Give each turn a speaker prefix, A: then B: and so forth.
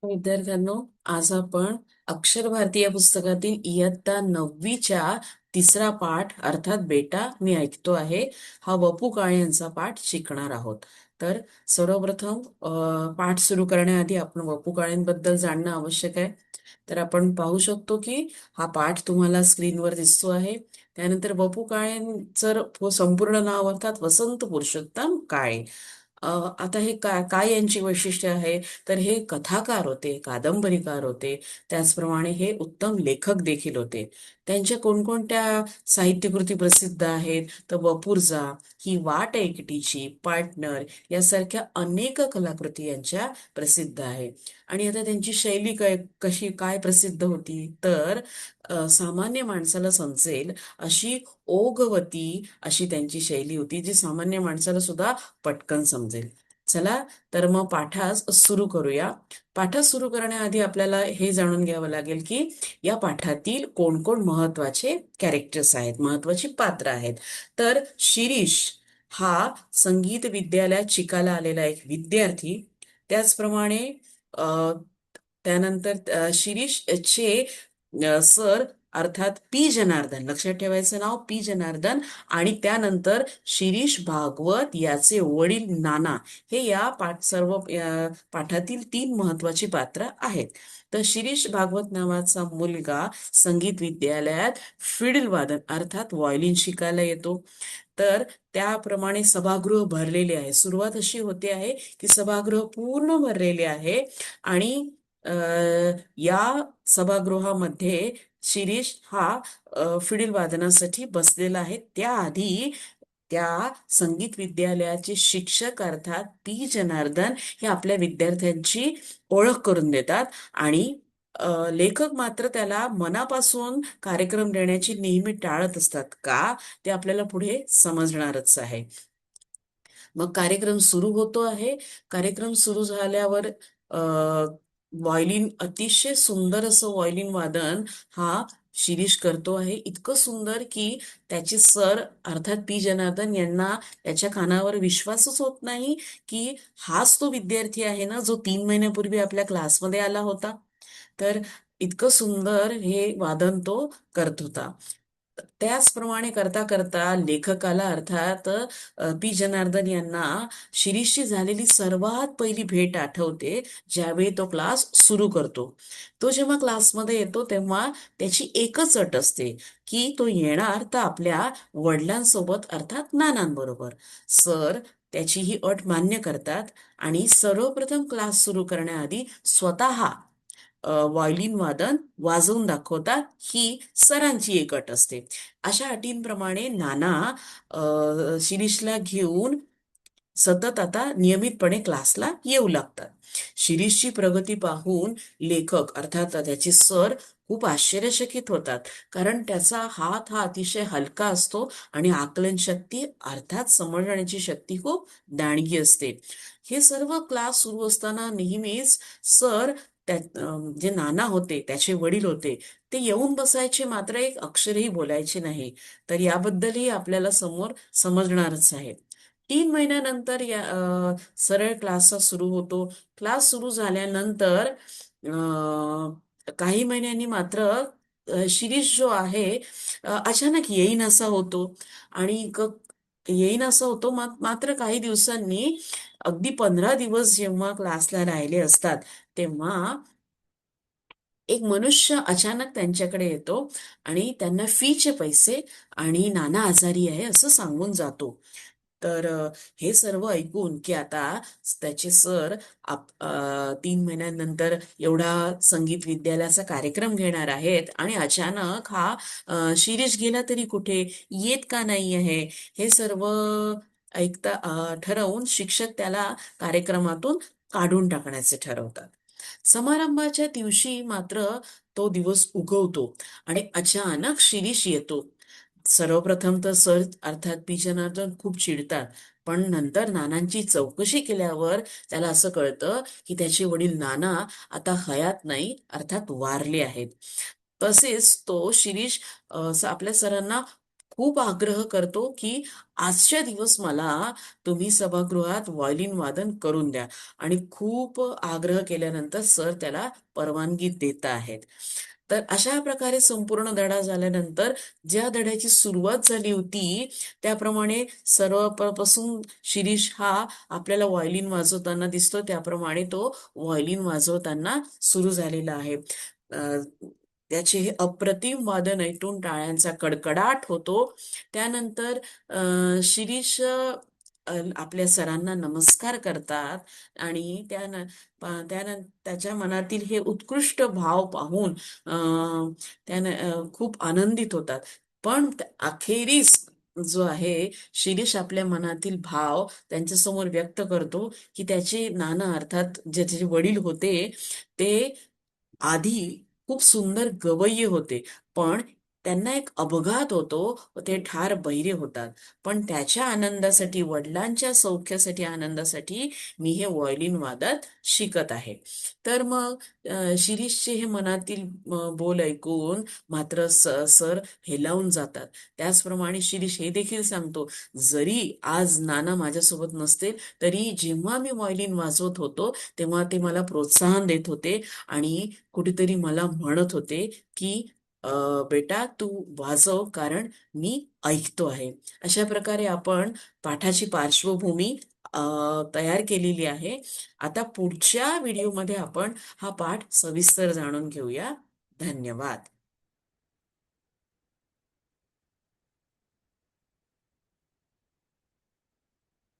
A: विद्यार्थ्यांनो, आज आपण अक्षर भारती या पुस्तकातील इयत्ता 9वीच्या तिसरा पाठ अर्थात बेटा मी ऐकतो आहे हा वपू काळे यांचा पाठ शिकणार आहोत. तर सर्वप्रथम पाठ सुरू करण्याआधी आपण वपू काळेंबद्दल जाणणं आवश्यक आहे. तर आपण पाहू शकतो की हा पाठ तुम्हाला स्क्रीनवर दिसतो आहे. त्यानंतर वपू काळेंचं संपूर्ण नाव अर्थात वसंत पुरुषोत्तम काळे. आता हे काय यांची वैशिष्ट्य आहे, तर हे कथाकार होते, कादंबरीकार होते. त्याचप्रमाणे हे उत्तम लेखक देखील होते. त्यांच्या कोणकोणत्या साहित्यकृती प्रसिद्ध आहेत, तर वपुर्झा, ही वाट एकटीची, पार्टनर यासारख्या अनेक कलाकृती यांच्या प्रसिद्ध आहे. आणि आता त्यांची शैली कशी काय प्रसिद्ध होती, तर सामान्य माणसाला समजेल अशी ओघवती अशी त्यांची शैली होती, जी सामान्य माणसाला सुद्धा पटकन समजेल. चला, तर मग पाठास सुरू करूया. पाठास सुरू करण्याआधी आपल्याला हे जाणून घ्यावं लागेल की या पाठातील कोण कोण महत्वाचे कॅरेक्टर्स आहेत, महत्वाची पात्र आहेत. तर शिरीष हा संगीत विद्यालयात शिकायला आलेला एक विद्यार्थी. त्याचप्रमाणे अ, त्यानंतर शिरीषचे सर अर्थात पी जनार्दन, लक्षात ठेवायचं नाव पी जनार्दन. आणि त्यानंतर शिरीष भागवत याचे वडील नाना, हे या पाठातील 3 महत्वाची पात्र आहेत. तर शिरीष भागवत नावाचा मुलगा संगीत विद्यालयात फिडल वादन अर्थात व्हायोलिन शिकायला येतो. तर त्याप्रमाणे सभागृह भरलेले आहे. सुरुवात अशी होते आहे की सभागृह पूर्ण भरलेले आहे आणि या सभागृहामध्ये शिरीष हा फिडील वादनासाठी बसलेला आहे. त्याआधी त्या संगीत विद्यालयाचे शिक्षक अर्थात पी जनार्दन हे आपल्या विद्यार्थ्यांची ओळख करून देतात. आणि लेखक मात्र त्याला मनापासून कार्यक्रम देण्याची नेहमी टाळत असतात. का, ते आपल्याला पुढे समजणारच आहे. मग कार्यक्रम सुरू होतो आहे. कार्यक्रम सुरू झाल्यावर अ व्हायोलिन, अतिशय सुंदर असं व्हायोलिन वादन हा शिरीष करतो आहे. इतकं सुंदर की त्याचे सर अर्थात पी जनार्दन यांना त्याच्या कानावर विश्वासच होत नाही की हाच तो विद्यार्थी आहे ना, जो 3 महिन्यापूर्वी आपल्या क्लासमध्ये आला होता. तर इतकं सुंदर हे वादन तो करत होता. त्याचप्रमाणे करता करता लेखकाला अर्थात पी जनार्दन यांना शिरीषशी झालेली सर्वात पहिली भेट आठवते, ज्यावेळी तो क्लास सुरू करतो. तो जेव्हा क्लासमध्ये येतो तेव्हा त्याची एकच अट असते की तो येणार तर आपल्या वडिलांसोबत अर्थात नानांबरोबर. सर त्याची ही अट मान्य करतात आणि सर्वप्रथम क्लास सुरू करण्याआधी स्वतः व्हायोलिन वादन वाजवून दाखवतात. ही सरांची एक अट असते. अशा अटींप्रमाणे नाना शिरीषला घेऊन सतत आता नियमितपणे क्लासला येऊ लागतात. शिरीषची प्रगती पाहून लेखक अर्थात त्याचे सर खूप आश्चर्यचकित होतात, कारण त्याचा हात हा अतिशय हलका असतो आणि आकलन शक्ती अर्थात समजण्याची शक्ती खूप दांडगी असते. हे सर्व क्लास सुरू असताना नेहमीच सर जे नाना होते, त्याचे वडील होते, ते येऊन बसायचे, मात्र एक अक्षरही बोलायचे नाही. तर याबद्दलही आपल्याला समोर समजणारच आहे. 3 महिन्यानंतर सरळ क्लास सुरू होतो. क्लास सुरू झाल्यानंतर काही महिन्यांनी मात्र शिरीष जो आहे अचानक येईन असा होतो. आणि येईन असं होतो. मात्र काही दिवसांनी, अगदी 15 दिवस जेव्हा क्लासला राहिले असतात, तेव्हा एक मनुष्य अचानक त्यांच्याकडे येतो आणि त्यांना फीचे पैसे आणि नाना आजारी आहे असं सांगून जातो. तर हे सर्व ऐकून की आता त्याचे सर 3 महिन्यानंतर एवढा संगीत विद्यालयाचा कार्यक्रम घेणार आहेत आणि अचानक हा शिरीष गेला तरी कुठे, येत का नाही आहे, हे सर्व ठरवून शिक्षक त्याला कार्यक्रमातून काढून टाकण्याचे ठरवतात. समारंभाच्या दिवशी मात्र तो दिवस उगवतो आणि अचानक शिरीष येतो. सर्वप्रथम तर सर अर्थात पी जनार्दन खूप चिडतात. पण नंतर नानांची चौकशी केल्यावर त्याला असं कळतं की त्याचे वडील नाना आता हयात नाही, अर्थात वारले आहेत. तसेच तो शिरीष आपल्या सरांना खूप आग्रह करतो की आजच्या दिवस मला तुम्ही सभागृहात व्हायोलिन वादन करून द्या. आणि खूप आग्रह केल्यानंतर सर त्याला परवानगी देत आहेत. तर अशा प्रकारे संपूर्ण धडा झाल्यानंतर ज्या धड्याची सुरुवात झाली होती त्याप्रमाणे सर्वपासून शिरीष हा आपल्याला व्हायोलिन वाजवताना दिसतो, त्याप्रमाणे तो व्हायोलिन वाजवताना सुरू झालेला आहे. त्याचे हे अप्रतिम वादन ऐकून टाळ्यांचा कडकडाट होतो. त्यानंतर शिरीष आपल्या सरांना नमस्कार करतात आणि त्याच्या मनातील हे उत्कृष्ट भाव पाहून खूप आनंदित होतात. पण अखेरीस जो आहे शिरीष आपल्या मनातील भाव त्यांच्यासमोर व्यक्त करतो की त्याचे नाना, अर्थात ज्याचे वडील होते ते आधी खूप सुंदर गवय्ये होते, पण त्यांना एक अपघात होतो व ते ठार बहिरे होतात. पण त्याच्या आनंदासाठी, वडिलांच्या सौख्यासाठी, आनंदासाठी मी हे व्हायोलिन वादन शिकत आहे. तर मग शिरीषचे हे मनातील बोल ऐकून मात्र सर हेलावून जातात. त्याचप्रमाणे शिरीष हे देखील सांगतो, जरी आज नाना माझ्यासोबत नसतील तरी जेव्हा मी व्हायोलिन वाजवत होतो तेव्हा ते मला प्रोत्साहन देत होते आणि कुठेतरी मला म्हणत होते की बेटा तू वाजव, कारण मी ऐकतो आहे. अशा प्रकारे आपण पाठाची पार्श्वभूमी अ, तयार केलेली आहे. आता पुढच्या व्हिडिओमध्ये आपण हा पाठ सविस्तर जाणून घेऊया. धन्यवाद.